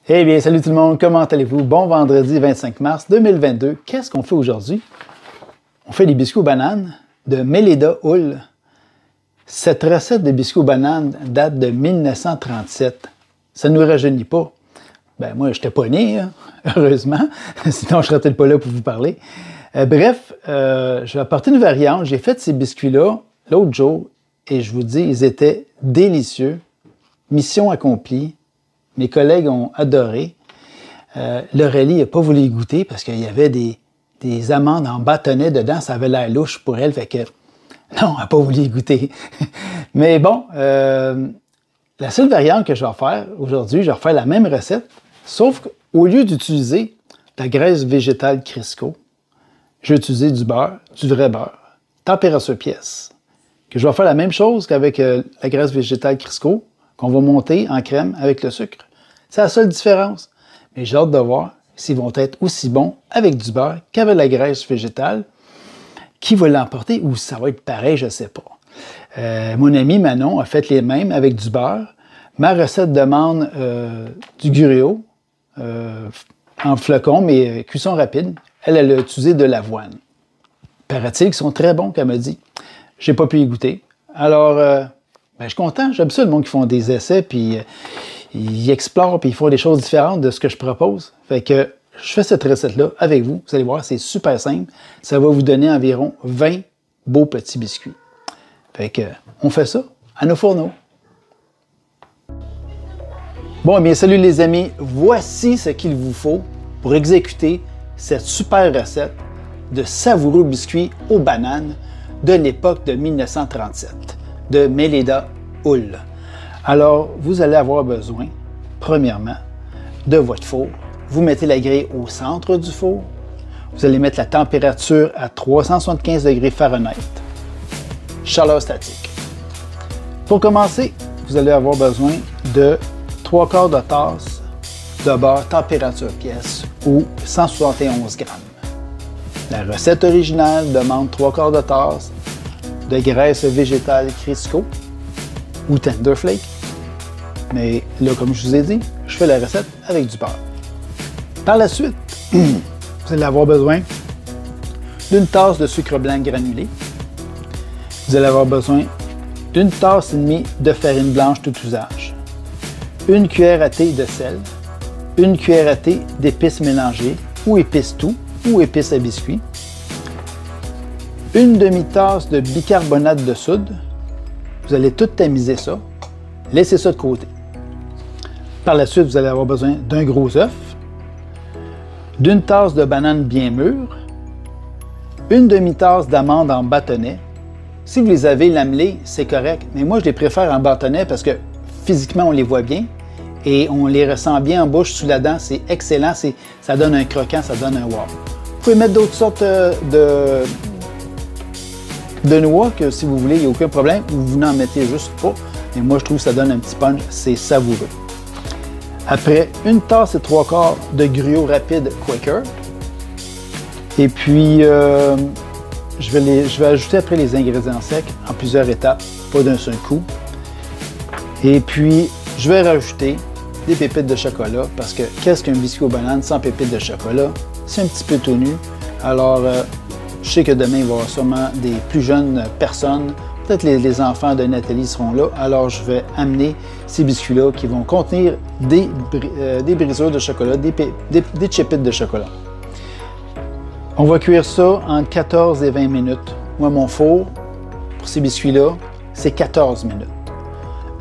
Eh bien, salut tout le monde, comment allez-vous? Bon vendredi 25 mars 2022. Qu'est-ce qu'on fait aujourd'hui? On fait des biscuits aux bananes de Meleda Hull. Cette recette de biscuits aux bananes date de 1937. Ça ne nous rajeunit pas. Ben moi, je n'étais pas né, hein, heureusement, sinon je ne serais peut-être pas là pour vous parler. Bref, je vais apporter une variante. J'ai fait ces biscuits-là l'autre jour et je vous dis, ils étaient délicieux. Mission accomplie. Mes collègues ont adoré. L'Aurélie n'a pas voulu y goûter parce qu'il y avait des amandes en bâtonnet dedans. Ça avait l'air louche pour elle. Fait que non, elle n'a pas voulu y goûter. Mais bon, la seule variante que je vais faire aujourd'hui, je vais refaire la même recette, sauf qu'au lieu d'utiliser la graisse végétale Crisco, je vais utiliser du beurre, du vrai beurre, température pièce. Que je vais faire la même chose qu'avec la graisse végétale Crisco, qu'on va monter en crème avec le sucre. C'est la seule différence. Mais j'ai hâte de voir s'ils vont être aussi bons avec du beurre qu'avec la graisse végétale. Qui va l'emporter ou ça va être pareil, je ne sais pas. Mon ami Manon a fait les mêmes avec du beurre. Ma recette demande du gruau en flocons, mais cuisson rapide. Elle a utilisé de l'avoine. Paraît-il qu'ils sont très bons, qu'elle m'a dit. Je n'ai pas pu y goûter. Alors, je suis content. J'aime ça, le monde qui font des essais, puis ils explorent, puis ils font des choses différentes de ce que je propose. Fait que je fais cette recette-là avec vous. Vous allez voir, c'est super simple. Ça va vous donner environ 20 beaux petits biscuits. Fait que, on fait ça à nos fourneaux. Bon, eh bien, salut les amis. Voici ce qu'il vous faut pour exécuter cette super recette de savoureux biscuits aux bananes de l'époque de 1937, de Meleda Hull. Alors, vous allez avoir besoin, premièrement, de votre four. Vous mettez la grille au centre du four. Vous allez mettre la température à 375 degrés Fahrenheit. Chaleur statique. Pour commencer, vous allez avoir besoin de 3/4 de tasse de beurre température pièce ou 171 grammes. La recette originale demande 3/4 de tasse de graisse végétale Crisco ou Tender Flake. Mais là, comme je vous ai dit, je fais la recette avec du beurre. Par la suite, vous allez avoir besoin d'une tasse de sucre blanc granulé. Vous allez avoir besoin d'une tasse et demie de farine blanche tout usage, une cuillère à thé de sel, une cuillère à thé d'épices mélangées ou épices tout ou épices à biscuits, une demi-tasse de bicarbonate de soude. Vous allez tout tamiser ça. Laissez ça de côté. Par la suite, vous allez avoir besoin d'un gros œuf, d'une tasse de banane bien mûre, une demi-tasse d'amandes en bâtonnet. Si vous les avez lamelées, c'est correct, mais moi, je les préfère en bâtonnet parce que physiquement, on les voit bien et on les ressent bien en bouche, sous la dent. C'est excellent, ça donne un croquant, ça donne un wow. Vous pouvez mettre d'autres sortes de noix, que si vous voulez, il n'y a aucun problème, ou vous n'en mettez juste pas. Mais moi, je trouve que ça donne un petit punch, c'est savoureux. Après, une tasse et 3/4 de gruau rapide Quaker. Et puis, je vais ajouter après les ingrédients secs en plusieurs étapes, pas d'un seul coup. Et puis, je vais rajouter des pépites de chocolat, parce que qu'est-ce qu'un biscuit aux bananes sans pépites de chocolat? C'est un petit peu tout nu. Alors, je sais que demain, il va y avoir sûrement des plus jeunes personnes. Peut-être les enfants de Nathalie seront là. Alors, je vais amener ces biscuits-là qui vont contenir des brisures de chocolat, des chipites de chocolat. On va cuire ça entre 14 et 20 minutes. Moi, mon four, pour ces biscuits-là, c'est 14 minutes.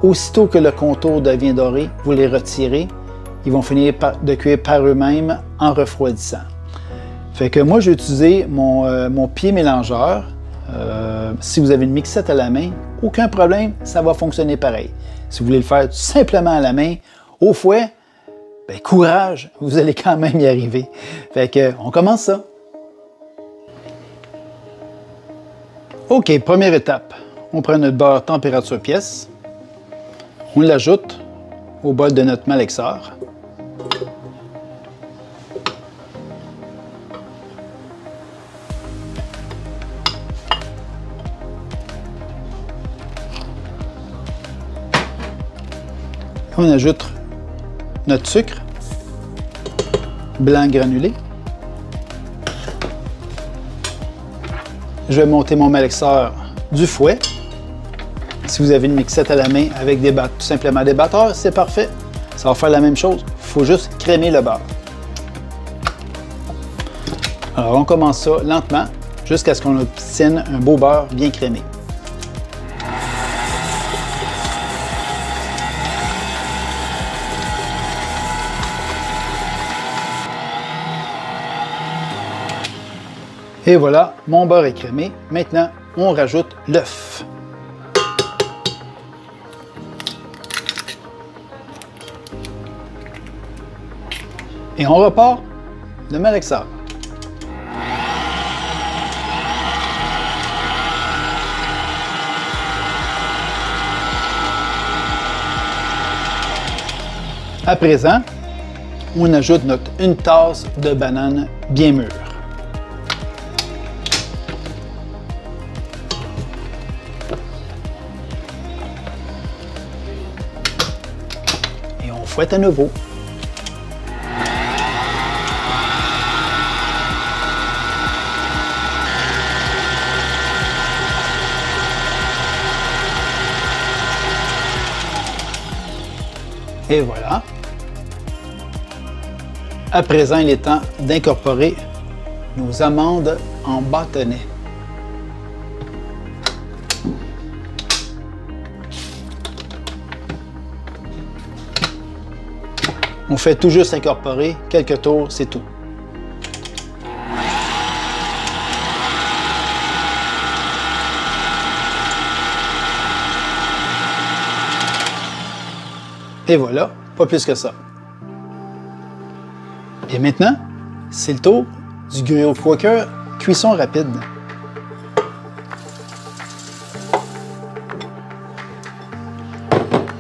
Aussitôt que le contour devient doré, vous les retirez. Ils vont finir de cuire par eux-mêmes en refroidissant. Fait que moi, j'ai utilisé mon pied mélangeur. Si vous avez une mixette à la main, aucun problème, ça va fonctionner pareil. Si vous voulez le faire tout simplement à la main, au fouet, ben courage, vous allez quand même y arriver. Fait que, on commence ça. OK, première étape. On prend notre beurre température pièce. On l'ajoute au bol de notre malaxeur. On ajoute notre sucre. blanc granulé. Je vais monter mon malaxeur du fouet. Si vous avez une mixette à la main avec tout simplement des batteurs, c'est parfait. Ça va faire la même chose. Il faut juste crémer le beurre. Alors, on commence ça lentement jusqu'à ce qu'on obtienne un beau beurre bien crémé. Et voilà, mon beurre est crémé. Maintenant, on rajoute l'œuf. Et on repart le malaxeur. À présent, on ajoute une tasse de banane bien mûre. Et on fouette à nouveau. Et voilà. À présent, il est temps d'incorporer nos amandes en bâtonnets. On fait tout juste incorporer, quelques tours, c'est tout. Et voilà, pas plus que ça. Et maintenant, c'est le tour du gruyot Quaker cuisson rapide.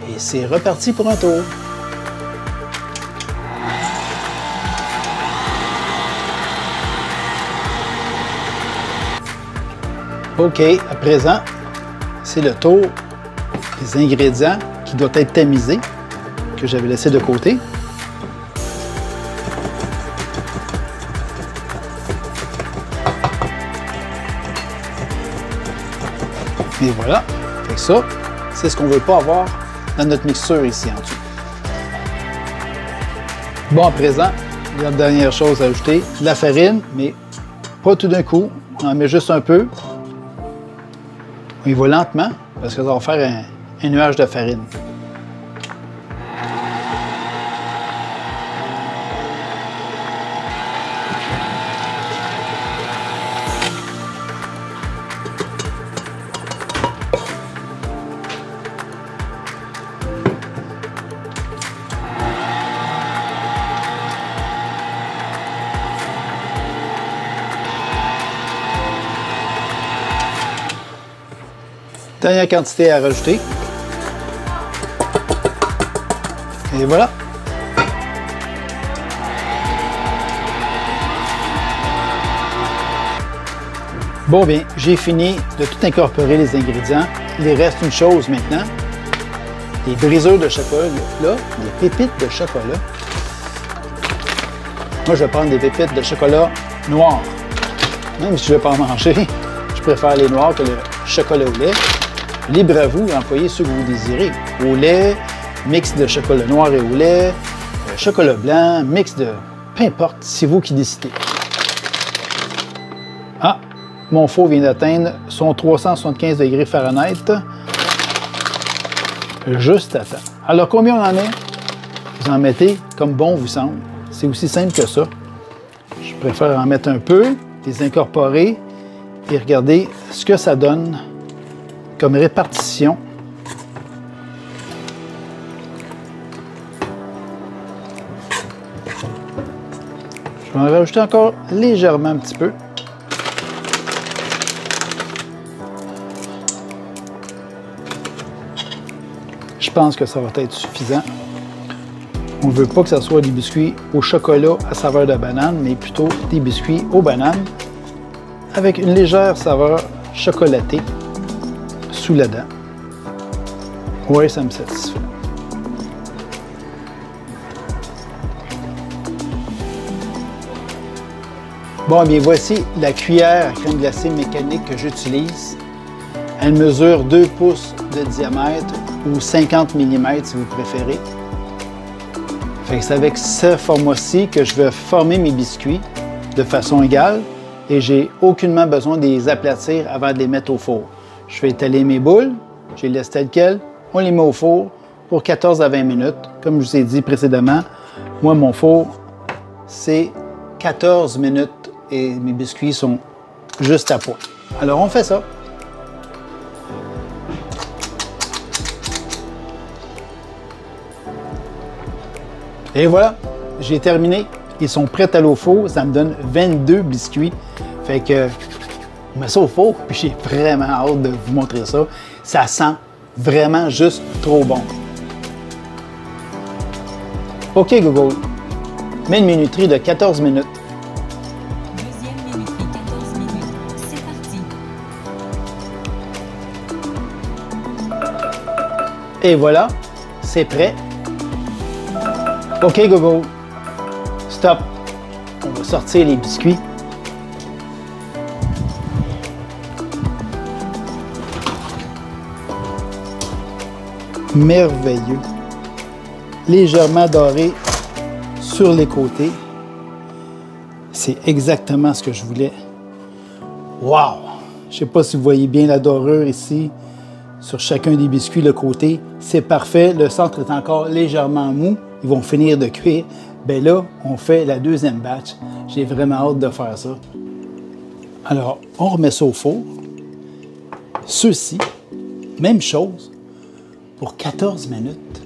Et c'est reparti pour un tour. OK, à présent, c'est le tour des ingrédients qui doivent être tamisés, que j'avais laissé de côté. Et voilà, fait que ça, c'est ce qu'on ne veut pas avoir dans notre mixture ici en dessous. Bon, à présent, la dernière chose à ajouter, la farine, mais pas tout d'un coup, on en met juste un peu. On y va lentement, parce que ça va faire un nuage de farine. Dernière quantité à rajouter. Et voilà. Bon bien, j'ai fini de tout incorporer les ingrédients. Il reste une chose maintenant. Les briseurs de chocolat, les pépites de chocolat. Moi, je vais prendre des pépites de chocolat noir. Même si je ne vais pas en manger, je préfère les noirs que le chocolat au lait. Libre à vous d'employer ceux que vous désirez. Au lait, mix de chocolat noir et au lait, chocolat blanc, mix de... peu importe, c'est vous qui décidez. Ah, mon four vient d'atteindre son 375 degrés Fahrenheit. Juste à temps. Alors, combien on en met? Vous en mettez comme bon vous semble. C'est aussi simple que ça. Je préfère en mettre un peu, les incorporer et regarder ce que ça donne comme répartition. Je vais en rajouter encore légèrement un petit peu. Je pense que ça va être suffisant. On ne veut pas que ce soit des biscuits au chocolat à saveur de banane, mais plutôt des biscuits aux bananes avec une légère saveur chocolatée sous la dent. Oui, ça me satisfait. Bon, bien voici la cuillère à crème glacée mécanique que j'utilise. Elle mesure 2 pouces de diamètre ou 50 mm si vous préférez. Fait que c'est avec ce format-ci que je vais former mes biscuits de façon égale et j'ai aucunement besoin de les aplatir avant de les mettre au four. Je vais étaler mes boules, je les laisse telles quelles, on les met au four pour 14 à 20 minutes. Comme je vous ai dit précédemment, moi mon four c'est 14 minutes et mes biscuits sont juste à point. Alors on fait ça. Et voilà, j'ai terminé. Ils sont prêts à aller au four. Ça me donne 22 biscuits. Fait que je mets ça au four, puis j'ai vraiment hâte de vous montrer ça. Ça sent vraiment juste trop bon. OK Google, mets une minuterie de 14 minutes. Deuxième minuterie, 14 minutes. C'est parti. Et voilà, c'est prêt. OK Google, stop. On va sortir les biscuits. Merveilleux. Légèrement doré sur les côtés. C'est exactement ce que je voulais. Wow! Je ne sais pas si vous voyez bien la dorure ici sur chacun des biscuits, le côté. C'est parfait. Le centre est encore légèrement mou. Ils vont finir de cuire. Bien là, on fait la deuxième batch. J'ai vraiment hâte de faire ça. Alors, on remet ça au four. Ceux-ci, même chose, pour 14 minutes.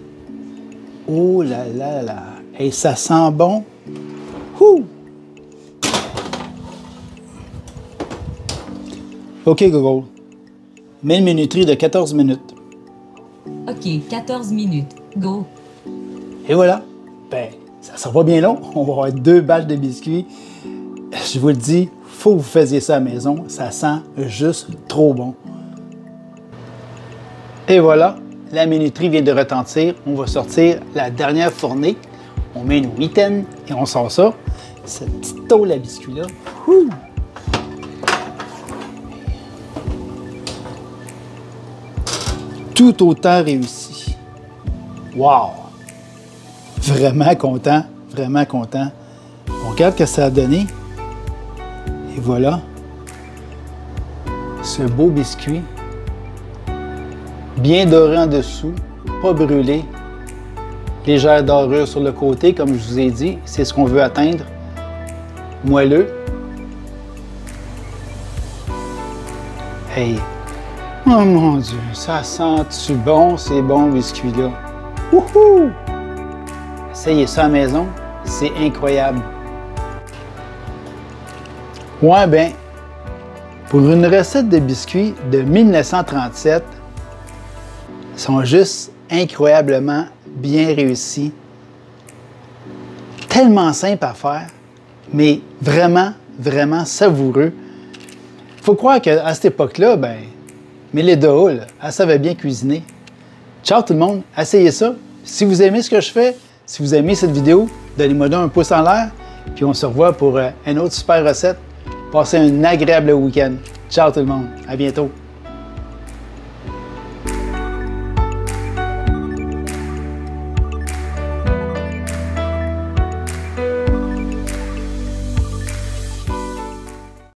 Oh là là là! Et ça sent bon. Ouh! OK, Google. Mets une minuterie de 14 minutes. OK, 14 minutes. Go. Et voilà. Ben, ça sera pas bien long. On va avoir 2 balles de biscuits. Je vous le dis, faut que vous fassiez ça à la maison. Ça sent juste trop bon. Et voilà. La minuterie vient de retentir. On va sortir la dernière fournée. On met nos mitaines et on sort ça. Cette petite tôle à biscuits-là. Ouh! Tout autant réussi. Wow! Vraiment content, vraiment content. On regarde ce que ça a donné. Et voilà. Ce beau biscuit. Bien doré en dessous, pas brûlé. Légère dorure sur le côté, comme je vous ai dit. C'est ce qu'on veut atteindre. Moelleux. Hey! Oh mon Dieu, ça sent-tu bon, ces bons biscuits-là? Wouhou! Essayez ça à la maison, c'est incroyable. Ouais, ben, pour une recette de biscuits de 1937, ils sont juste incroyablement bien réussis. Tellement simple à faire, mais vraiment, vraiment savoureux. Il faut croire qu'à cette époque-là, ben, Méléda Hull, elle savait bien cuisiner. Ciao tout le monde, essayez ça. Si vous aimez ce que je fais, si vous aimez cette vidéo, donnez-moi donc un pouce en l'air, puis on se revoit pour une autre super recette. Passez un agréable week-end. Ciao tout le monde, à bientôt.